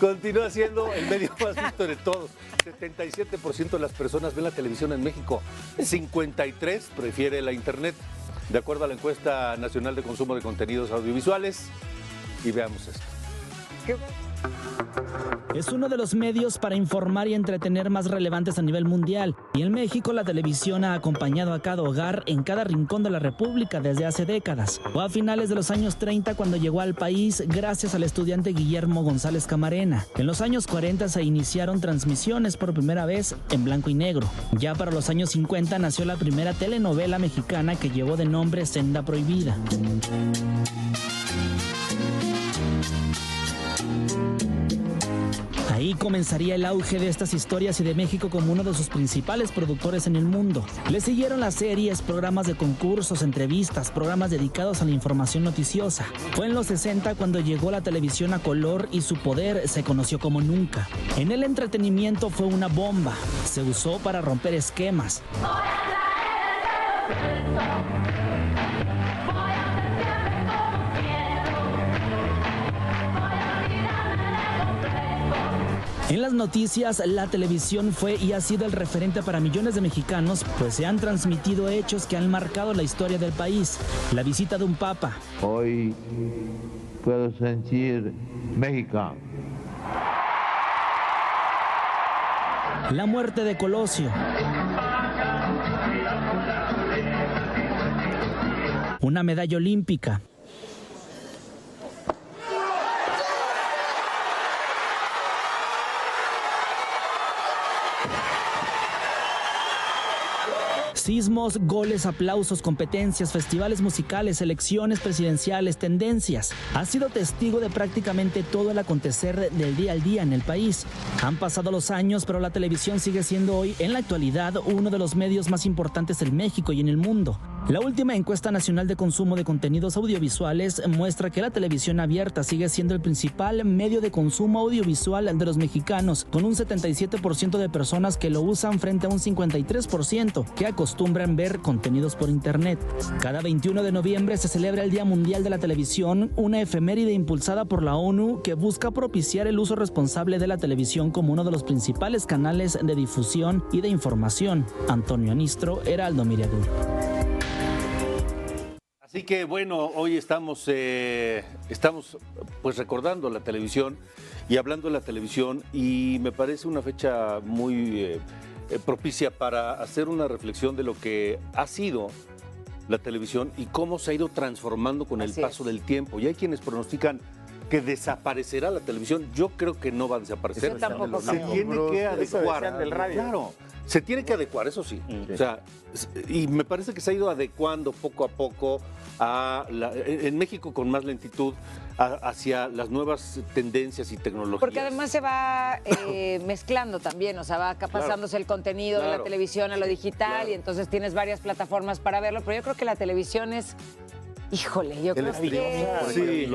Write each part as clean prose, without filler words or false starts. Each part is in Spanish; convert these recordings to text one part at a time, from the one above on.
Continúa siendo el medio más visto de todos. 77% de las personas ven la televisión en México. 53% prefiere la internet. De acuerdo a la encuesta nacional de consumo de contenidos audiovisuales. Y veamos esto. Es uno de los medios para informar y entretener más relevantes a nivel mundial. Y en México la televisión ha acompañado a cada hogar en cada rincón de la República desde hace décadas. O a finales de los años 30 cuando llegó al país gracias al estudiante Guillermo González Camarena. En los años 40 se iniciaron transmisiones por primera vez en blanco y negro. Ya para los años 50 nació la primera telenovela mexicana que llevó de nombre Senda Prohibida. Ahí comenzaría el auge de estas historias y de México como uno de sus principales productores en el mundo. Le siguieron las series, programas de concursos, entrevistas, programas dedicados a la información noticiosa. Fue en los 60 cuando llegó la televisión a color y su poder se conoció como nunca. En el entretenimiento fue una bomba. Se usó para romper esquemas. En las noticias, la televisión fue y ha sido el referente para millones de mexicanos, pues se han transmitido hechos que han marcado la historia del país. La visita de un papa. Hoy puedo sentir México. La muerte de Colosio. Una medalla olímpica. Sismos, goles, aplausos, competencias, festivales musicales, elecciones presidenciales, tendencias. Ha sido testigo de prácticamente todo el acontecer del día al día en el país. Han pasado los años, pero la televisión sigue siendo hoy, en la actualidad, uno de los medios más importantes en México y en el mundo. La última encuesta nacional de consumo de contenidos audiovisuales muestra que la televisión abierta sigue siendo el principal medio de consumo audiovisual de los mexicanos, con un 77% de personas que lo usan frente a un 53% que acostumbran ver contenidos por internet. Cada 21 de noviembre se celebra el Día Mundial de la Televisión, una efeméride impulsada por la ONU que busca propiciar el uso responsable de la televisión como uno de los principales canales de difusión y de información. Antonio Anistro, Heraldo Miragur. Así que bueno, hoy estamos pues recordando la televisión y hablando de la televisión, y me parece una fecha muy propicia para hacer una reflexión de lo que ha sido la televisión y cómo se ha ido transformando con el paso del tiempo. Y hay quienes pronostican que desaparecerá la televisión. Yo creo que no va a desaparecer. Yo tampoco se tiene que adecuar del radio. Claro, se tiene que adecuar, eso sí. O sea, y me parece que se ha ido adecuando poco a poco en México con más lentitud hacia las nuevas tendencias y tecnologías. Porque además se va mezclando también, o sea, va pasándose el contenido de la televisión a lo digital, y entonces tienes varias plataformas para verlo, pero yo creo que la televisión es, híjole, yo creo que...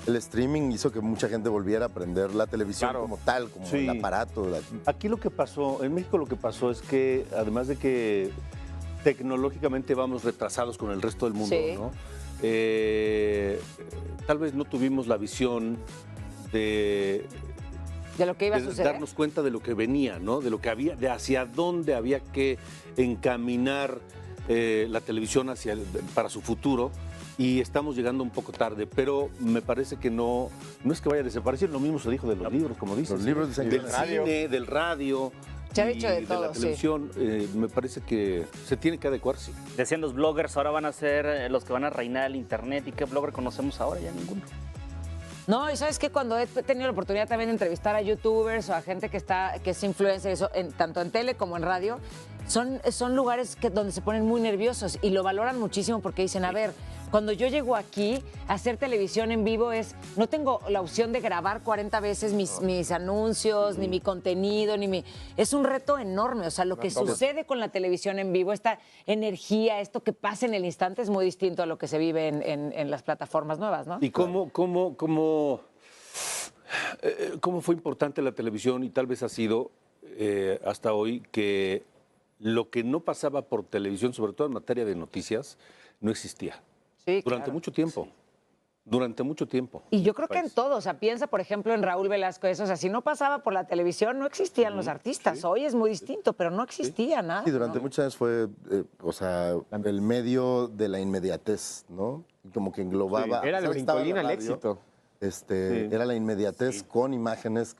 El streaming hizo que mucha gente volviera a aprender la televisión como tal, como el aparato. Aquí lo que pasó, en México lo que pasó es que, además de que tecnológicamente vamos retrasados con el resto del mundo, ¿no? Tal vez no tuvimos la visión de lo que iba a suceder, darnos cuenta de lo que venía, ¿no? De lo que había, de hacia dónde había que encaminar la televisión para su futuro. Y estamos llegando un poco tarde, pero me parece que no es que vaya a desaparecer. Lo mismo se dijo de los libros, como dices. Los libros del cine, del radio. Se ha dicho de todo, la televisión. Me parece que se tiene que adecuar, sí. Decían los bloggers, ahora van a ser los que van a reinar el internet. ¿Y qué blogger conocemos ahora? Ya ninguno. No, y sabes que cuando he tenido la oportunidad también de entrevistar a youtubers o a gente que es influencer, tanto en tele como en radio, son lugares donde se ponen muy nerviosos y lo valoran muchísimo porque dicen, a ver, cuando yo llego aquí a hacer televisión en vivo no tengo la opción de grabar 40 veces mis anuncios, ni mi contenido, es un reto enorme. O sea, lo que sucede con la televisión en vivo, esta energía, esto que pasa en el instante es muy distinto a lo que se vive en las plataformas nuevas, ¿no? ¿Y cómo fue importante la televisión, y tal vez ha sido hasta hoy, que lo que no pasaba por televisión, sobre todo en materia de noticias, no existía? Sí, durante mucho tiempo. durante mucho tiempo. Y yo creo que en todo, o sea, piensa, por ejemplo, en Raúl Velasco, eso, o sea, si no pasaba por la televisión, no existían los artistas. Hoy es muy distinto, pero no existía nada. Sí, durante ¿no? muchas veces fue, o sea, el medio de la inmediatez, ¿no? Como que englobaba. Era el estaba brincolín la al radio, éxito. Era la inmediatez con imágenes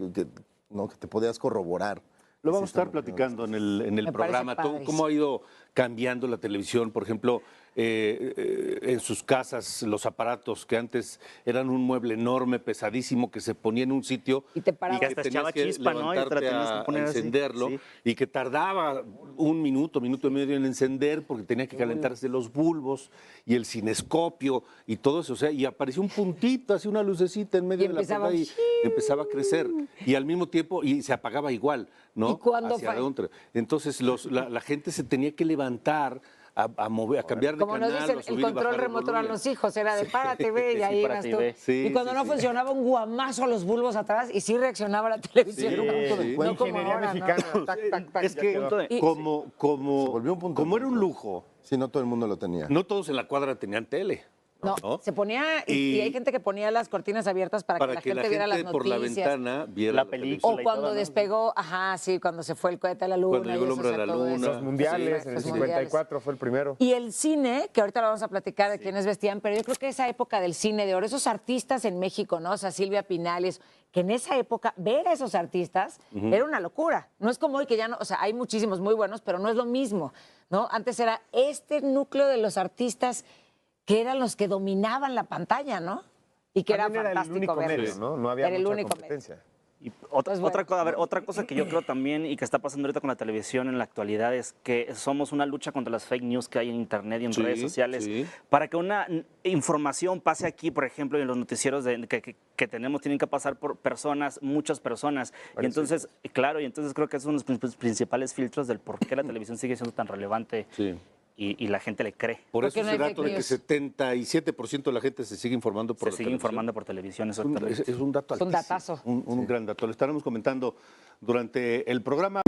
¿no? que te podías corroborar. Lo vamos a estar platicando en el Me programa, parece todo, cómo ha ido cambiando la televisión, por ejemplo, en sus casas, los aparatos que antes eran un mueble enorme, pesadísimo, que se ponía en un sitio Y te paraba. Y que hasta tenías echaba que chispa, ¿no? Y te la levantarte tenías que a poner así. encenderlo, Sí. y que tardaba un minuto, minuto y medio en encender porque tenía que calentarse los bulbos y el cinescopio y todo eso, o sea, y apareció un puntito, así una lucecita en medio de la empezaba, pantalla y empezaba a crecer y al mismo tiempo y se apagaba igual, ¿no? ¿Y cuándo Hacia fue? adentro. Entonces la gente se tenía que levantar a mover, a cambiar de Como canal. nos a dicen, el subir y control bajar el remoto eran volumen. los hijos, era de párate, ve, y ahí ibas párate y tú. ve. Sí, Y cuando sí, no sí. funcionaba, un guamazo a los bulbos atrás y sí reaccionaba la televisión. Sí, un punto de- sí. no como Ingeniería ahora, ¿no? mexicana. Tac, tac, tac, Es ya que quedó. Y- como Se volvió un punto era un punto. lujo, Sí, no todo el mundo lo tenía. no todos en la cuadra tenían tele. No, ¿no? se ponía, y hay gente que ponía las cortinas abiertas para que la gente viera las por la noticias. ventana viera La la película. O y cuando todo, ¿no? despegó, ajá, sí, cuando se fue el cohete a la luna. Cuando llegó el y hombre eso, a la o sea, todo luna. eso. Los mundiales, Sí, en el los 54 fue el primero. Y el cine, que ahorita lo vamos a platicar de quiénes vestían, pero yo creo que esa época del cine de oro, esos artistas en México, ¿no? O sea, Silvia Pinales, que en esa época ver a esos artistas era una locura. No es como hoy que ya no, o sea, hay muchísimos muy buenos, pero no es lo mismo, ¿no? Antes era este núcleo de los artistas que eran los que dominaban la pantalla, ¿no? Y que También era el fantástico único verlos. medio, ¿no? No había Era el mucha único medio. competencia. Y otra, Pues bueno. otra cosa, a ver, otra cosa que yo creo también y que está pasando ahorita con la televisión en la actualidad es que somos una lucha contra las fake news que hay en internet y en Sí, redes sociales. sí. Para que una información pase aquí, por ejemplo, en los noticieros que tenemos, tienen que pasar por personas, muchas personas. Y entonces, claro, y entonces creo que es uno de los principales filtros del por qué la televisión sigue siendo tan relevante Sí. y la gente le cree. Por ¿Por eso qué no ese hay dato fake de que news? 77% de la gente se sigue informando por Se la sigue televisión. informando por televisión, Es exactamente. es un dato Es un altísimo, datazo. un gran dato. Lo estaremos comentando durante el programa.